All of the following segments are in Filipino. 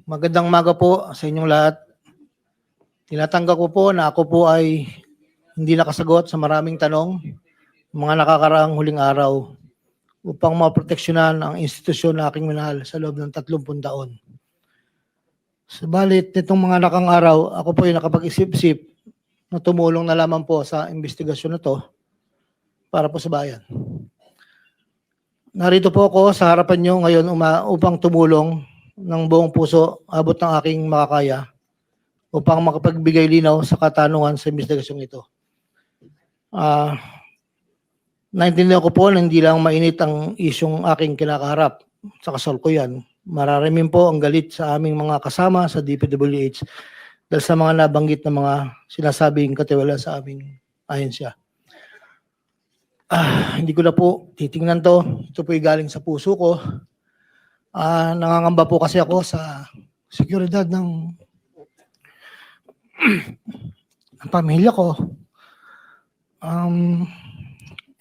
Magandang umaga po sa inyong lahat. Tinatanggap ko po na ako po ay hindi nakasagot sa maraming tanong mga nakakaraang huling araw upang maproteksyonan ang institusyon na aking minahal sa loob ng 30 taon. Subalit nitong mga nakang araw, ako po ay nakapag-isip-isip na tumulong na lamang po sa investigasyon na to para po sa bayan. Narito po ako sa harapan nyo ngayon upang tumulong ng buong puso abot ng aking makakaya upang makapagbigay linaw sa katanungan sa investigasyong ito. Naintindihan ko po na hindi lang mainit ang isyong aking kinakaharap sa kasalukuyan. Mararamin po ang galit sa aming mga kasama sa DPWH dahil sa mga nabanggit na mga sinasabing katiwala sa aming ahensya. Hindi ko na po titingnan to. Ito po ay galing sa puso ko. Nangangamba po kasi ako sa seguridad ng pamilya ko.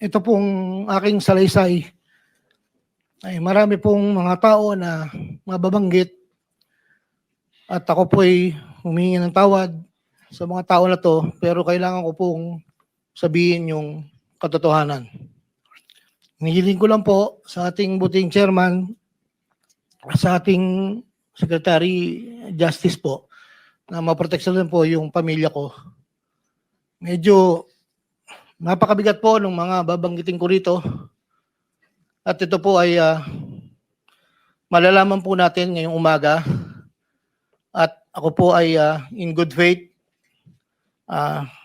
Ito pong aking salaysay ay marami pong mga tao na mababanggit at ako po ay humingi ng tawad sa mga tao na to, pero kailangan ko pong sabihin yung katotohanan. Hinihiling ko lang po sa ating buting chairman, sa ating Secretary Justice po, na maproteksyonan po yung pamilya ko. Medyo napakabigat po ng mga babanggitin ko rito. At ito po ay malalaman po natin ngayong umaga. At ako po ay in good faith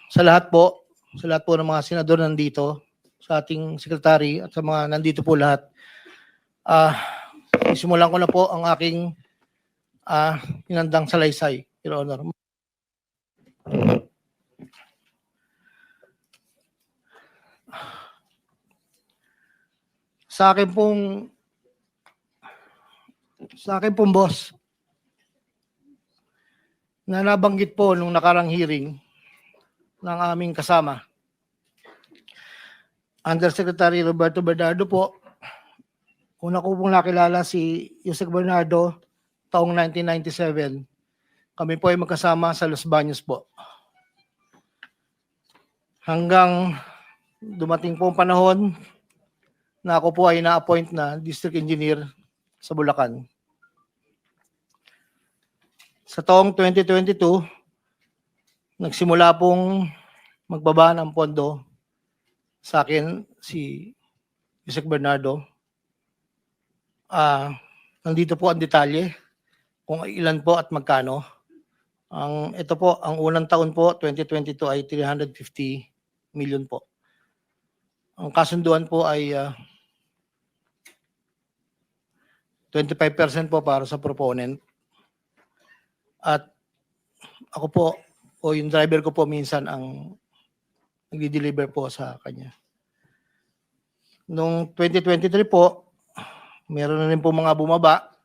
sa lahat po ng mga senador nandito, sa ating sekretary at sa mga nandito po lahat. Isimulan ko na po ang aking pinandang salaysay, Your Honor. Sa akin pong boss, na nabanggit po nung nakarang hearing ng aming kasama, Undersecretary Roberto Bernardo po. Una ko pong nakilala si Yusek Bernardo taong 1997. Kami po ay magkasama sa Los Baños po. Hanggang dumating po ang panahon na ako po ay na-appoint na district engineer sa Bulacan. Sa taong 2022, nagsimula pong magbaba ng pondo sa akin si Yusek Bernardo. Nandito po ang detalye kung ilan po at magkano. Ito po, ang unang taon po, 2022 ay 350 million po. Ang kasunduan po ay 25% po para sa proponent. At ako po, o yung driver ko po minsan ang nag-deliver po sa kanya. Noong 2023 po, meron na rin po mga bumaba.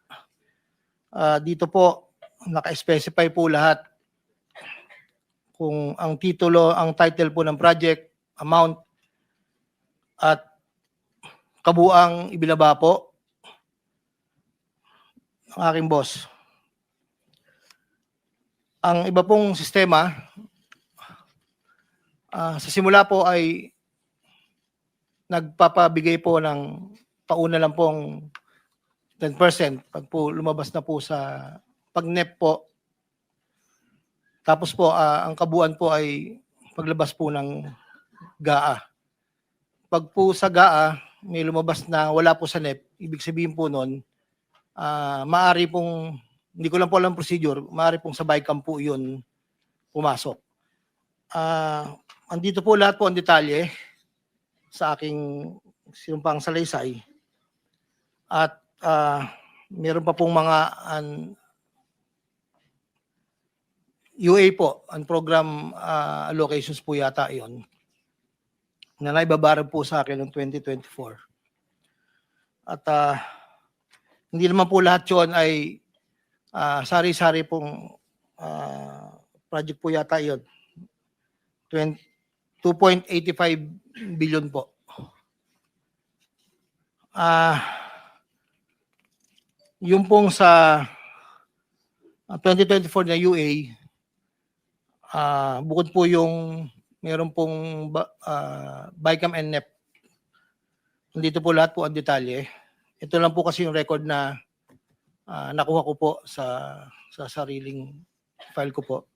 Dito po, naka-specify po lahat kung ang titulo, ang title po ng project, amount, at kabuang ibinaba po ng aking boss. Ang iba pong sistema, sa simula po ay nagpapabigay po ng pauna lang pong 10% pag po lumabas na po sa pag-NEP po. Tapos po, ang kabuuan po ay paglabas po ng GAA. Pag po sa GAA, may lumabas na wala po sa NEP, ibig sabihin po nun, maaari pong, hindi ko lang po alam procedure, maaari pong sa BICAM po yun pumasok. Andito po lahat po ang detalye sa aking sinumpang salaysay. At meron pa pong mga UA po, ang program allocations po yata yon na naibabarag po sa akin noong 2024. At hindi naman po lahat yun ay sari-sari pong project po yata yun. 2.85 billion po. Yung pong sa 2024 na UA, bukod po yung meron pong BICAM and NEP, dito po lahat po ang detalye. Ito lang po kasi yung record na nakuha ko po sa sariling file ko po.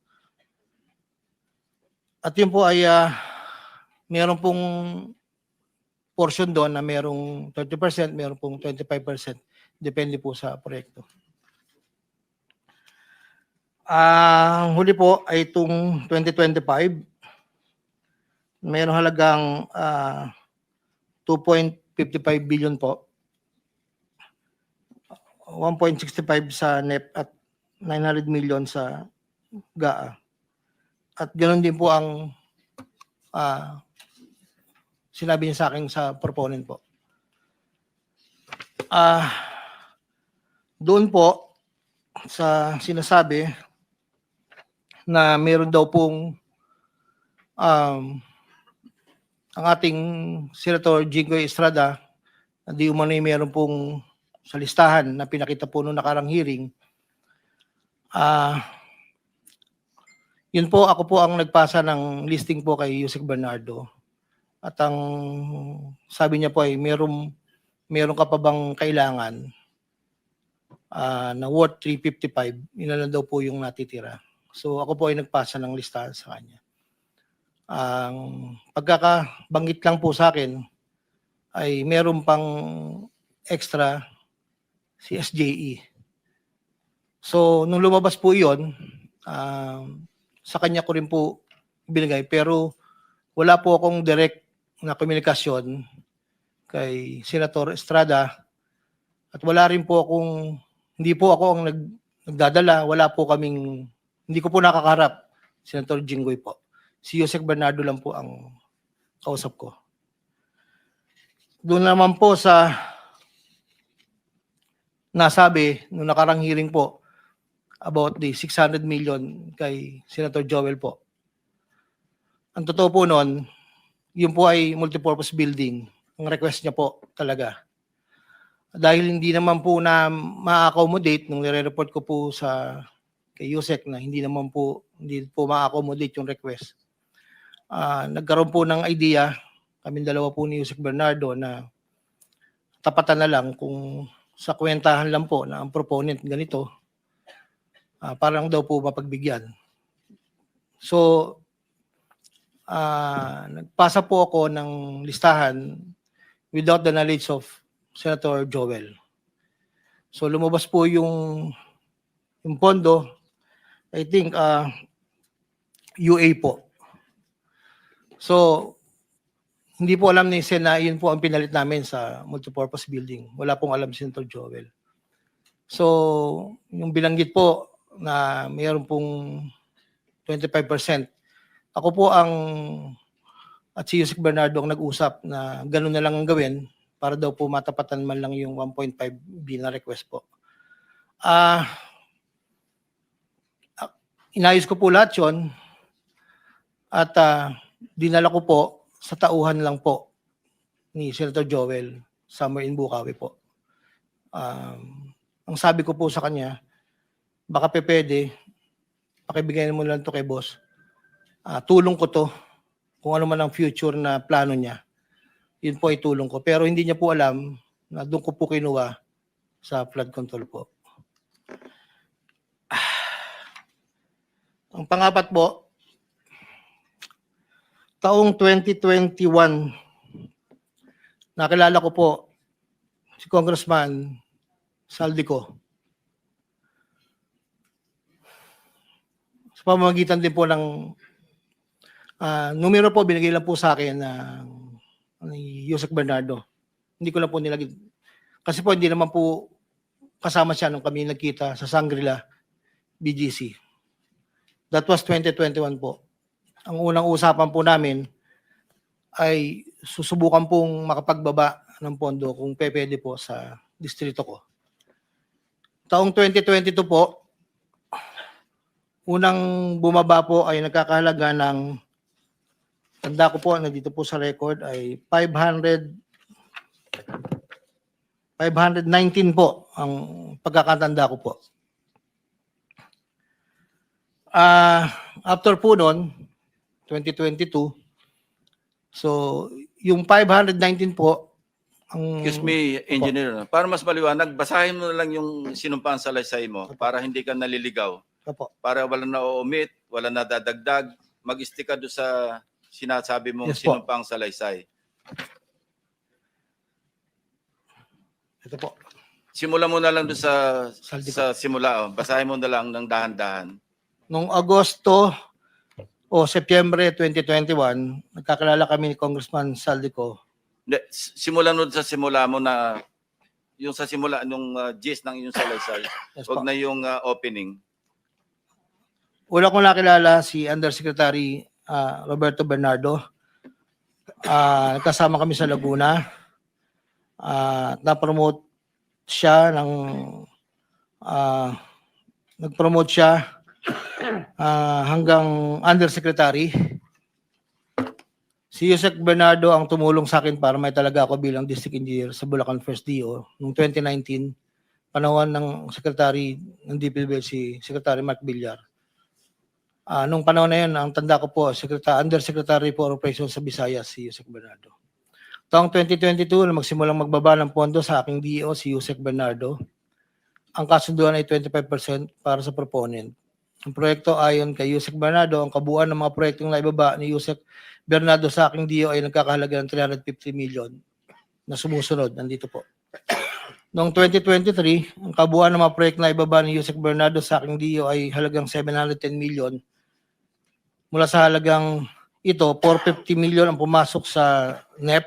At yun po ay meron pong portion doon na merong 30%, meron pong 25%. Depende po sa proyekto. Ang huli po ay itong 2025. Mayroong halagang 2.55 billion po. 1.65 sa NEP at 900 million sa GAA. At ganoon din po ang sinabi niya sa akin sa proponent po. Doon po sa sinasabi na meron daw pong ang ating Senator Jinggoy Estrada na di umano'y meron pong sa listahan na pinakita po noong nakarang hearing. Yun po, ako po ang nagpasa ng listing po kay Yusek Bernardo. At ang sabi niya po ay meron ka pa bang kailangan na worth 355, ilan na daw po yung natitira. So ako po ay nagpasa ng listahan sa kanya. Ang pagkakabanggit lang po sa akin ay meron pang extra si SJE. So nung lumabas po iyon, sa kanya ko rin po binigay, pero wala po akong direct na komunikasyon kay Senator Estrada at wala rin po akong, hindi po ako ang nagdadala, wala po kaming, hindi ko po nakakaharap Senator Jinggoy po. Si Yusek Bernardo lang po ang kausap ko. Doon naman po sa nasabi nung nakarang hearing po about the 600 million kay Senator Joel po. Ang totoo po noon, yun po ay multipurpose building. Ang request niya po talaga. Dahil hindi naman po na ma-accommodate nung nire-report ko po sa kay Yusek na hindi po ma-accommodate yung request. Nagkaroon po ng idea, kaming dalawa po ni Yusek Bernardo na tapatan na lang kung sa kwentahan lang po na ang proponent ganito, parang daw po mapagbigyan. So, nagpasa po ako ng listahan without the knowledge of Senator Joel. So lumabas po yung pondo, I think UA po. So hindi po alam ni Sen na yun po ang pinalit namin sa multipurpose building. Wala pong alam si Senator Joel. So yung bilanggit po na mayroon pong 25%, ako po at si Yusek Bernardo ang nag-usap na gano'n na lang ang gawin para daw po matapatan man lang yung 1.5 B na request po. Inayos ko po lahat yun at dinala ko po sa tauhan lang po ni Senator Joel somewhere in Bukawi po. Ang sabi ko po sa kanya, baka pwede, pakibigay mo lang to kay boss. Tulong ko to, kung ano man ang future na plano niya, yun po ay tulong ko. Pero hindi niya po alam na doon ko po kinuha sa flood control po. Ang pangapat po, taong 2021, nakilala ko po si Congressman Saldico. Sa pamamagitan din po ng numero po, binigay lang po sa akin ni Yusek Bernardo. Hindi ko lang po nilagay. Kasi po hindi naman po kasama siya nung kami nagkita sa Shangri-La BGC. That was 2021 po. Ang unang usapan po namin ay susubukan pong makapagbaba ng pondo kung pwede po sa distrito ko. Taong 2022 po, unang bumaba po ay nagkakahalaga ng, tanda ko po, nandito po sa record ay 519 po ang pagkakatanda ko po. After po noon, 2022, so yung 519 po, ang... Excuse me, engineer. Para mas maliwanag, basahin mo na lang yung sinumpaan sa salaysay mo para hindi ka naliligaw. Opo. Para wala na o-omit, wala na dadagdag, mag-stick ka doon sa sinasabi mong Yes po. sinumpang salaysay. Ito po. Simula mo na lang doon Saldi sa simula. Oh. Basahin mo na lang ng dahan-dahan. Noong Agosto o Setyembre 2021, nagkakilala kami ni Congressman Saldico. Hindi, simulan mo sa simula mo na yung sa simula nung gist ng iyong salaysay. Yes Huwag po. na yung opening. Una kong nakilala si Undersecretary Roberto Bernardo. Nagkasama kami sa Laguna. Na-promote siya ng nag-promote siya hanggang Undersecretary. Si Yusek Bernardo ang tumulong sa akin para may talaga ako bilang district engineer sa Bulacan First DO noong 2019, panahon ng Secretary ng DPWH si Secretary Mark Villar. Nung panahon na yun, ang tanda ko po, Undersecretary for Operations sa Visayas, si Yusek Bernardo. Taong 2022, na magsimulang magbaba ng pondo sa aking DO, si Yusek Bernardo. Ang kasunduan ay 25% para sa proponent. Ang proyekto ayon kay Yusek Bernardo, ang kabuuan ng mga proyektong naibaba ni Yusek Bernardo sa aking DO ay nagkakahalaga ng 350 million na sumusunod. Nandito po. Noong 2023, ang kabuuan ng mga proyekto na ibaba ni Yusek Bernardo sa aking DO ay halagang 710 million. Mula sa halagang ito, 450 million ang pumasok sa NEP,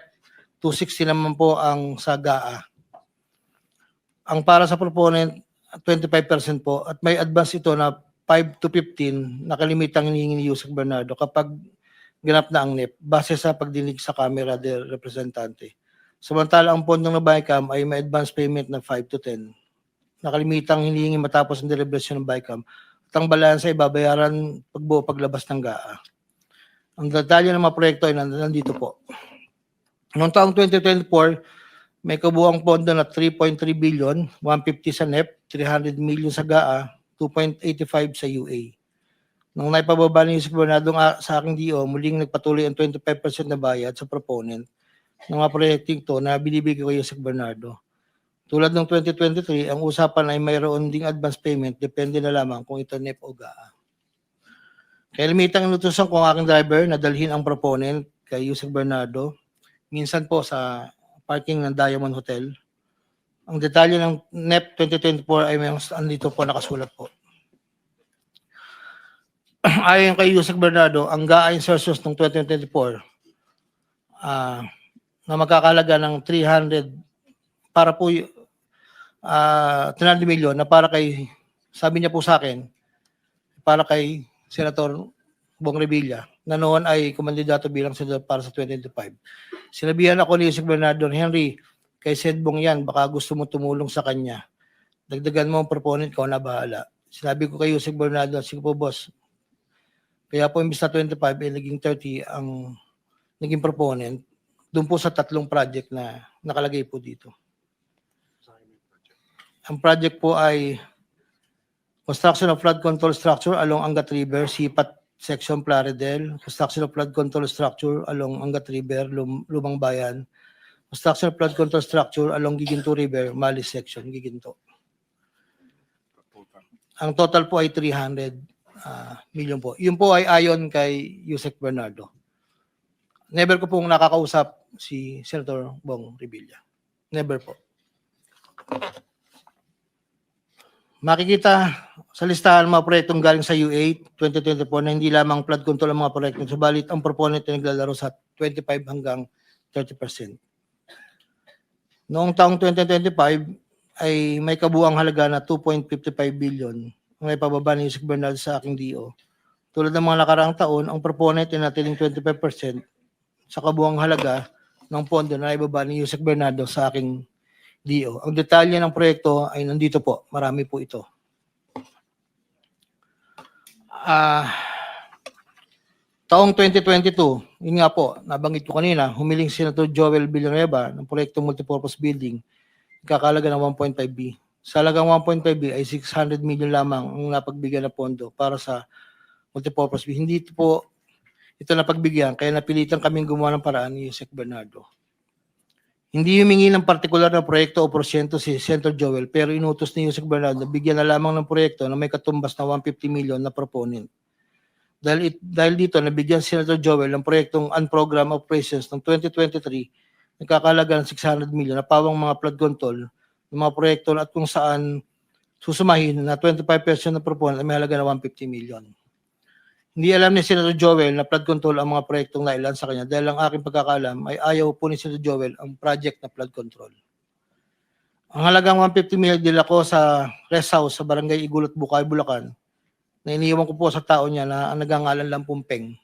260 naman po ang sa GAA. Ang para sa proponent, 25% po at may advance ito na 5 to 15 na kalimitang hinihingi ni Yusek Bernardo kapag ganap na ang NEP base sa pagdinig sa Kamera del Representante. Samantala ang pondong na BICAM ay may advance payment na 5 to 10 na kalimitang hinihingi matapos ang deliberasyon ng BICAM at ang balansa ay babayaran pagbuo paglabas ng GAA. Ang detalye ng mga proyekto ay nandito po. Noong taong 2024, may kabuuang pondo na 3.3 billion, 150 sa NEP, 300 million sa GAA, 2.85 sa UA. Nung naipababa ni Yusek Bernardo sa aking DO, muling nagpatuloy ang 25% na bayad sa proponent ng mga proyekting to na binibigay ko Yusek Bernardo. Tulad ng 2023, ang usapan ay mayroon ding advance payment, depende na lamang kung ito NEP o GAA. Kaya limitang inutusan ko ang aking driver na dalhin ang proponent kay Yusek Bernardo, minsan po sa parking ng Diamond Hotel. Ang detalye ng NEP 2024 ay may andito po nakasulat po. Ayon kay Yusek Bernardo, ang GAA insertions ng 2024 na magkakalaga ng 300 para po 300 million na para kay, sabi niya po sa akin, para kay Senator Bong Revilla na noon ay kumandidato bilang senador para sa 2025. Sinabihan ako ni Yusek Bernardo, Henry, kay Sed Bong yan, baka gusto mo tumulong sa kanya. Dagdagan mo ang proponent ko na bahala. Sinabi ko kay Yusek Bernardo, sige po boss, kaya po imbis na 25 ay naging 30 ang naging proponent doon po sa 3 project na nakalagay po dito. Ang project po ay construction of flood control structure along Angat River, Sipat Section Plaridel, construction of flood control structure along Angat River, Lumang Bayan, construction of flood control structure along Giginto River, Malis Section, Giginto. Ang total po ay 300 million po. Yun po ay ayon kay Yusek Bernardo. Never ko pong nakakausap si Senator Bong Revilla. Never po. Makikita sa listahan mga proyektong galing sa UA 2024 na hindi lamang flood control ang mga proyekto, subalit ang proponent ay naglalaro sa 25 hanggang 30%. Noong taong 2025 ay may kabuuang halaga na 2.55 billion ang may pababa ni Yusek Bernardo sa aking DO. Tulad ng mga nakaraang taon, ang proponent ay natiling 25% sa kabuuang halaga ng pondo na ibaba ni Yusek Bernardo sa aking DO. Ang detalye ng proyekto ay nandito po. Marami po ito. Taong 2022, yun nga po, nabanggit ko kanina, humiling si Senator Joel Villanueva ng proyektong multipurpose building, kakalaga ng 1.5B. Sa halagang 1.5B ay 600 million lamang ang napagbigyan na pondo para sa multipurpose building. Hindi po ito na pagbigyan, kaya napilitan kaming gumawa ng paraan ni Yusek Bernardo. Hindi humingi ng partikular na proyekto o porsyento si Senator Joel, pero inutos ni Yusek Bernardo na bigyan na lamang ng proyekto na may katumbas na 150 million na proponent. Dahil dito, nabigyan si Senator Joel ng proyektong unprogrammed operations ng 2023, nagkakalaga ng 600 million na pawang mga flood control ng mga proyekto at kung saan susumahin na 25% ng proponent ay may halaga na 150 million. Hindi alam ni Senator Joel na flood control ang mga proyektong nailan sa kanya dahil ang aking pagkakaalam ay ayaw po ni Senator Joel ang project na flood control. Ang halagang 150 million dila ko sa rest house sa Barangay Igulot, Bukay, Bulacan na iniiwan ko po sa tao niya na ang nagangalan lang pong Peng.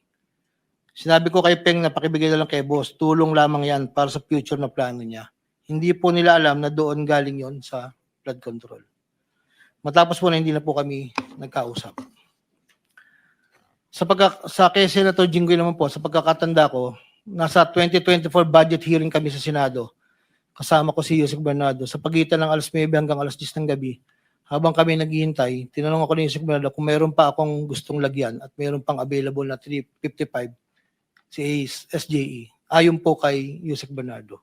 Sinabi ko kay Peng na pakibigay na lang kay boss, tulong lamang yan para sa future na plano niya. Hindi po nila alam na doon galing yon sa flood control. Matapos po na hindi na po kami nagkausap. Sa kay Senator Jinggoy naman po, sa pagkakatanda ko, nasa 2024 budget hearing kami sa Senado. Kasama ko si Yusek Bernardo. Sa pagitan ng alas 9 hanggang alas 10 ng gabi, habang kami naghihintay, tinanong ako ni Yusek Bernardo kung mayroon pa akong gustong lagyan at mayroon pang available na 355 si SJE. Ayon po kay Yusek Bernardo.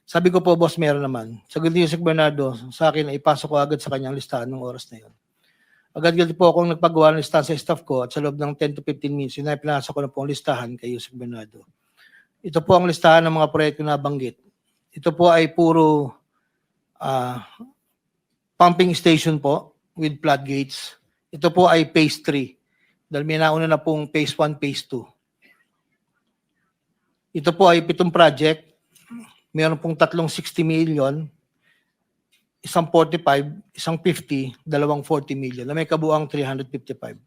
Sabi ko po, boss, meron naman. Sagot ni Yusek Bernardo sa akin na ipasok ko agad sa kanyang listahan ng oras na yun. Agad-agad po akong nagpagawa ng listahan sa staff ko at sa loob ng 10 to 15 minutes, pinasa ko na po ang listahan kay Yusek Bernardo. Ito po ang listahan ng mga proyekto na banggit. Ito po ay puro pumping station po with floodgates. Ito po ay phase 3 dahil may nauna na pong phase 1, phase 2. Ito po ay 7 project. Meron pong 360 million, isang 45, isang 50, dalawang 40 million na may kabuang 355.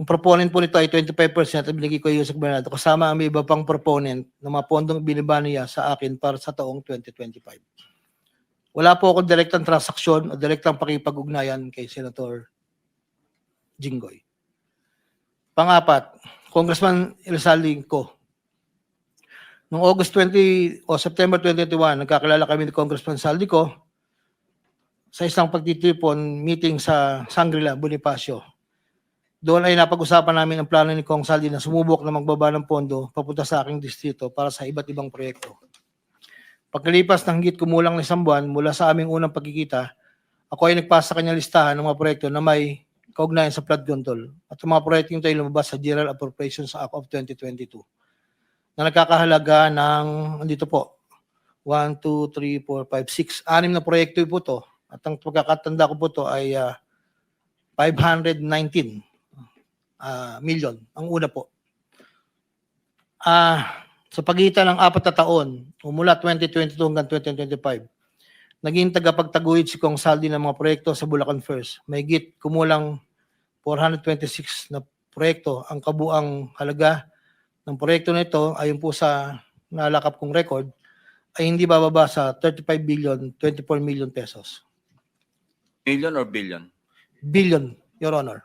Ang proponent po nito ay 25% at binigay ko yung Yusek Bernardo kasama ang may iba pang proponent ng mga pondong biniba niya sa akin para sa taong 2025. Wala po akong direktang transaksyon o direktang pakipag-ugnayan kay Senator Jinggoy. Pang-apat, Congressman Elsaldi ko. Noong August 20 o September 2021, nagkakilala kami ni Congressman Saldico sa isang pagtitipon meeting sa Shangri-La, Bonifacio. Doon ay napag-usapan namin ang plano ni Kong Saldi na sumubok na magbaba ng pondo papunta sa aking distrito para sa iba't ibang proyekto. Pagkalipas ng higit kumulang na isang buwan mula sa aming unang pagkikita, ako ay nagpasa sa kanyang listahan ng mga proyekto na may kaugnayan sa flood control at ang mga proyekto ito ay lumabas sa General Appropriations Act of 2022 na nagkakahalaga ng, andito po, 1, 2, 3, 4, 5, 6, 6 na proyekto po ito. At ang pagkakatanda ko po ito ay 519 million. Ang una po. Sa pagitan ng 4 na taon, mula 2022 hanggang 2025, naging tagapagtaguyod si Kong Saldi ng mga proyekto sa Bulacan First. May higit kumulang 426 na proyekto. Ang kabuang halaga ng proyekto na ito, ayon po sa nalakap kong record, ay hindi bababa sa 35 billion, 24 million pesos. Million or billion? Billion, Your Honor.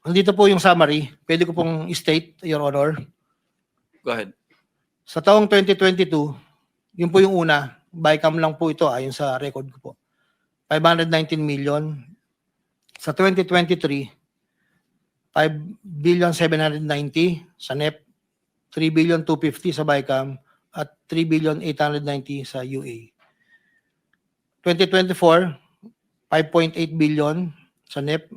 Andito po yung summary. Pwede ko pong state, Your Honor. Go ahead. Sa taong 2022, yun po yung una, bycam lang po ito ayon sa record ko po. 519 million. Sa 2023, 5 billion 790 sa NEP, 3 billion 250 sa bycam, at 3 billion 890 sa UA. 2024, 5.8 billion sa NEP,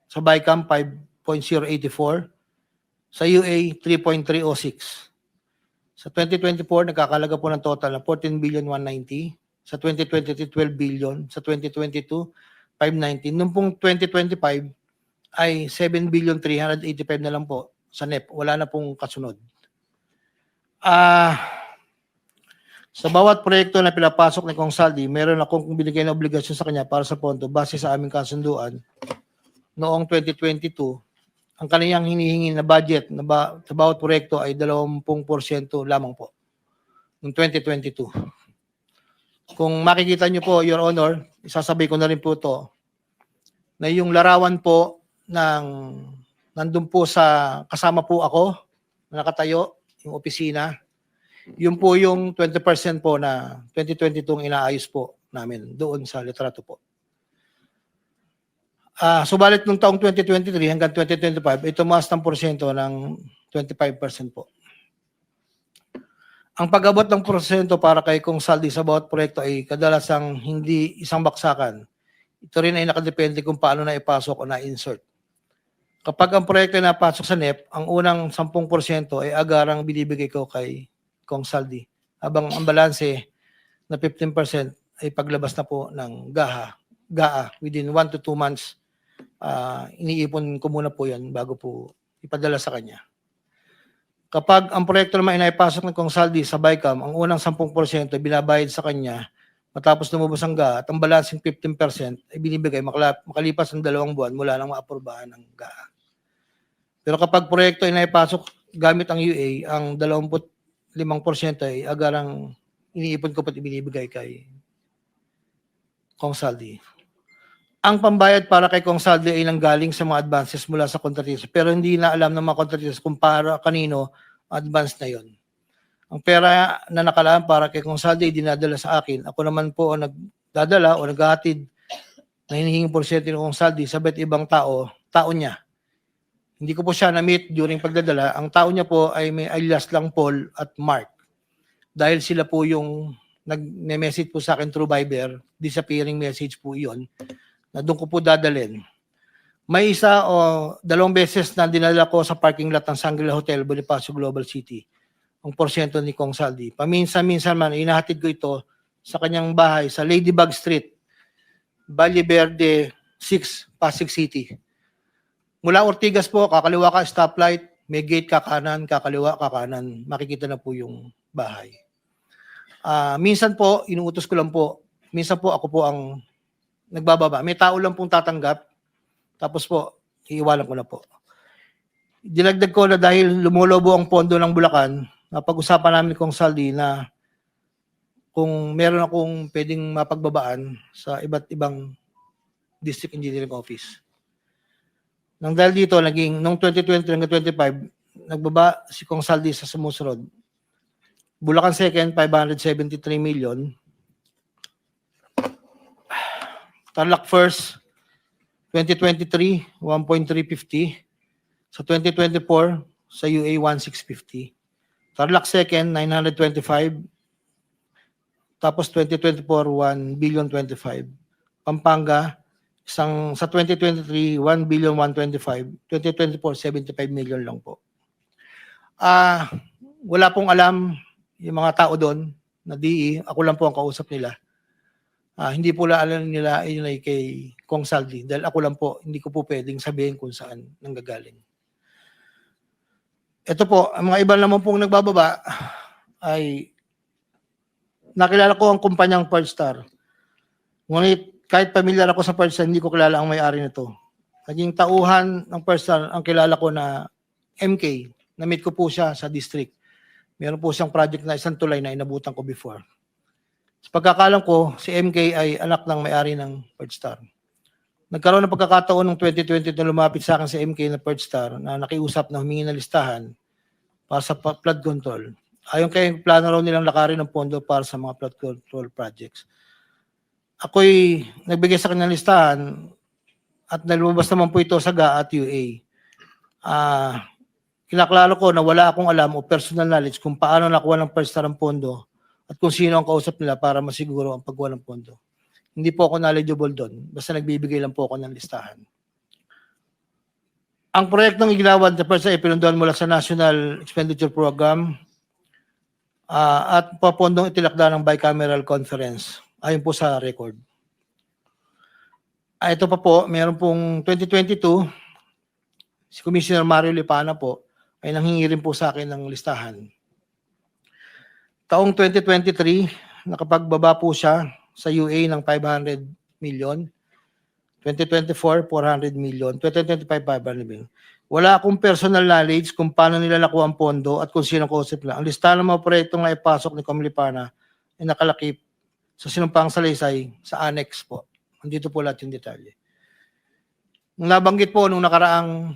sa bycam 5.084, sa UA 3.306. Sa 2024, nagkakalaga po ng total na 14 billion 190, sa 2023, 12 billion, sa 2022, 519. Noong pong 2025 ay 7 billion 385 na lang po sa NEP. Wala na pong kasunod. Sa bawat proyekto na pinapasok ni Kong Saldi, meron akong binigay na obligasyon sa kanya para sa pondo base sa aming kasunduan noong 2022. Ang kaniyang hinihingi na budget na sa bawat proyekto ay 20% lamang po noong 2022. Kung makikita niyo po, Your Honor, isasabay ko na rin po ito, na yung larawan po nandun po sa, kasama po ako, nakatayo, yung opisina, yun po yung 20% po na 2022 inaayos po namin doon sa litrato po. Subalit nung taong 2023 hanggang 2025, ito tumaas ng porsyento ng 25% po. Ang pag-abot ng porsyento para kay Kong Saldi sa bawat proyekto ay kadalasang hindi isang baksakan. Ito rin ay nakadepende kung paano na ipasok o na-insert. Kapag ang proyekto ay napasok sa NEP, ang unang 10% ay agarang binibigay ko kay Kong Saldi. Habang ang balanse na 15% ay paglabas na po ng GAA within 1 to 2 months. Iniipon ko muna po yan bago po ipadala sa kanya. Kapag ang proyekto naman ay naipasok ng Kong Saldi sa BICAM, ang unang 10% ay binabayad sa kanya matapos lumabas ang GAA at ang balancing 15% ay binibigay makalipas ng 2 buwan mula nang maaprubahan ng GAA. Pero kapag proyekto ay naipasok gamit ang UA, ang 25% ay agarang iniipon ko pat ibinibigay kay Kong Saldi. Ang pambayad para kay Kong Saldi ay nanggaling sa mga advances mula sa kontratista pero hindi na alam ng mga kontratista kung para kanino advance na yon. Ang pera na nakalaan para kay Kong Saldi ay dinadala sa akin. Ako naman po ang nagdadala o naghahatid na hinihinging porsyento ni Kong Saldi sa iba't ibang tao niya. Hindi ko po siya na-meet during pagdadala. Ang tao niya po ay may alias lang Paul at Mark. Dahil sila po yung nag-message po sa akin through Viber, disappearing message po iyon, na doon ko po dadalhin. May isa o 2 beses na dinala ko sa parking lot ng Shangri-La Hotel, Bonifacio Global City, ang porsyento ni Kong Saldi. Paminsan-minsan man, inahatid ko ito sa kanyang bahay sa Ladybug Street, Valle Verde 6, Pasig City. Mula Ortigas po, kakaliwa ka, stoplight, may gate ka kanan, kakaliwa ka kanan, makikita na po yung bahay. Minsan po, inuutos ko lang po, minsan po ako po ang nagbababa. May tao lang pong tatanggap, tapos po, iiwanan ko na po. Dinagdag ko na dahil lumulobo ang pondo ng Bulacan, napag-usapan namin Kong Saldi na kung meron akong pwedeng mapagbabaan sa iba't ibang district engineering office. Nang dahil dito, nung 2020 hanggang 2025, nagbaba si Kong Saldi sa sumusunod. Bulacan 2nd, 573 million. Tarlac 1st, 2023, 1.350. Sa 2024, sa UA, 1.650. Tarlac 2nd, 925. Tapos 2024, 1 billion 25. Pampanga, sa 2023, 1 billion 125. 2024, 75 million lang po. Wala pong alam yung mga tao doon na DE. Ako lang po ang kausap nila. Hindi po alam nila yun ay kay Kong Saldi. Dahil ako lang po, hindi ko po pwedeng sabihin kung saan nanggagaling. Ito po, ang mga iba naman pong nagbababa ay nakilala ko ang kumpanyang Pearlstar. Ngunit kahit pamilyar ako sa Pearlstar, hindi ko kilala ang may-ari nito. Naging tauhan ng Pearlstar, ang kilala ko na MK. Na-meet ko po siya sa district. Meron po siyang project na isang tulay na inabutan ko before. Sa pagkakalam ko, si MK ay anak ng may-ari ng Pearlstar. Nagkaroon ng pagkakataon ng 2020 na lumapit sa akin si MK na Pearlstar na nakiusap na humingi ng listahan para sa flood control. Ayon kay plano raw nilang lakarin ng pondo para sa mga flood control projects. Ako'y nagbigay sa kanyang listahan at nalumabas naman po ito sa GAA at UA. Kinaklaro ko na wala akong alam o personal knowledge kung paano nakuha ng Pearlstar ang pondo at kung sino ang kausap nila para masiguro ang pagkuha ng pondo. Hindi po ako knowledgeable doon. Basta nagbibigay lang po ako ng listahan. Ang proyektong iginawan sa Pearlstar ay pinunduan mula sa National Expenditure Program at papondong itilakda ng bicameral conference. Ayon po sa record. Ito pa po, meron pong 2022, si Commissioner Mario Lipana po ay nanghingi rin po sa akin ng listahan. Taong 2023, nakapagbaba po siya sa UA ng 500 million. 2024, 400 million. 2025, 500 million. Wala akong personal knowledge kung paano nila nakuha ang pondo at kung sino ang kausap nila. Ang listahan ng mga proyektong naipasok ni Comlipana ay nakalakip sa sinumpang salaysay sa annex po. Andito po lahat yung detalye. Nung nabanggit po nung nakaraang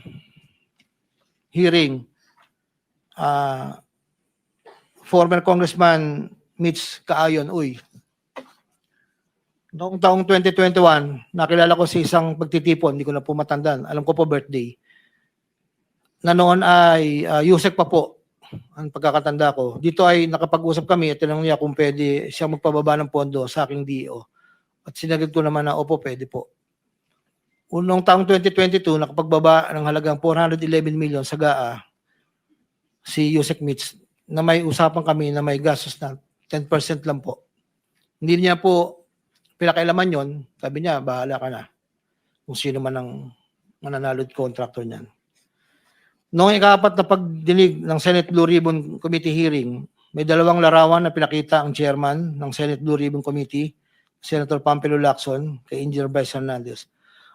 hearing, former Congressman Mitch Kaayon, Noong taong 2021, nakilala ko si isang pagtitipon, hindi ko na po matandaan. Alam ko po birthday. Na noon ay Yusek pa po ang pagkakatanda ko. Dito ay nakapag-usap kami at tinanong niya kung pwede siya magpababa ng pondo sa aking DO. At sinagot ko naman na opo, pwede po. Unong taong 2022, nakapagbaba ng halagang 411 million sa GAA si Yusek Mitch na may usapan kami na may gastos na 10% lang po. Hindi niya po pinakailaman yon. Sabi niya, bahala ka na kung sino man ang mananalo at contractor niyan. Noong ika-4 na pagdinig ng Senate Blue Ribbon Committee hearing, may dalawang larawan na pinakita ang chairman ng Senate Blue Ribbon Committee, Senator Pampilo Lacson, kay Engineer Bryce Hernandez.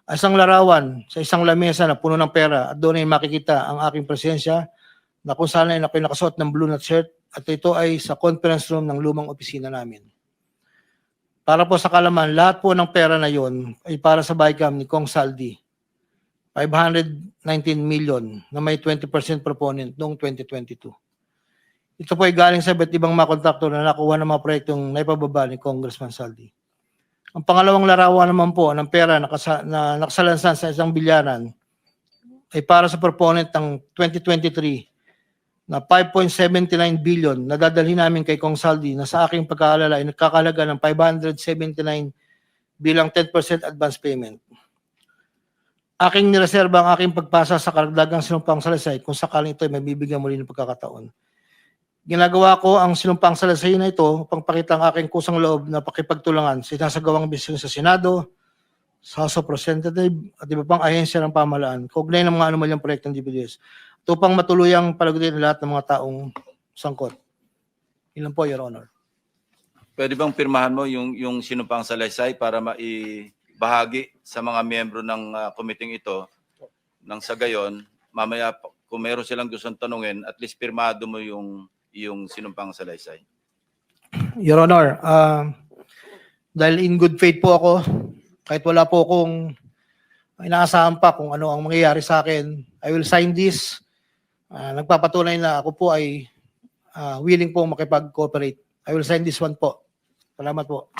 Isang larawan sa isang lamesa na puno ng pera at doon ay makikita ang aking presensya na kung saan ay nakasuot ng blue na shirt at ito ay sa conference room ng lumang opisina namin. Para po sa kalaman, lahat po ng pera na yon ay para sa BICAM ni Kong Saldi. 519 million na may 20% proponent noong 2022. Ito po ay galing sa iba't ibang mga kontraktor na nakuha ng mga proyektong naipababa ni Congressman Saldi. Ang pangalawang larawan naman po ng pera na nakasalansan sa isang bilyaran ay para sa proponent ng 2023 na 5.79 billion na dadalhin namin kay Kong Saldi na sa aking pagkaalala ay nagkakalaga ng 579 bilang 10% advance payment. Aking nireserba ang aking pagpasa sa karagdagang sinumpang salaysay kung sakaling ito ay mabibigyan muli ng pagkakataon. Ginagawa ko ang sinumpang salaysay na ito upang pakita ang aking kusang loob na pakipagtulangan sa sinasagawang bisyon sa Senado, sa House of Representatives at iba pang ahensya ng pamahalaan, kaugnay ng mga anumalyang proyekto ng DPWH, ito upang matuluyang palagutin lahat ng mga taong sangkot. Ilan po, Your Honor. Pwede bang pirmahan mo yung sinumpang salaysay para maibahagi sa mga miyembro ng committee ito nang sa gayon, mamaya kung meron silang gustong tanungin, at least pirmado mo yung sinumpang salaysay. Your Honor, dahil in good faith po ako, kahit wala po akong inaasahan pa kung ano ang mangyayari sa akin, I will sign this. Nagpapatunay na ako po ay willing po makipag-cooperate. I will sign this one po. Salamat po.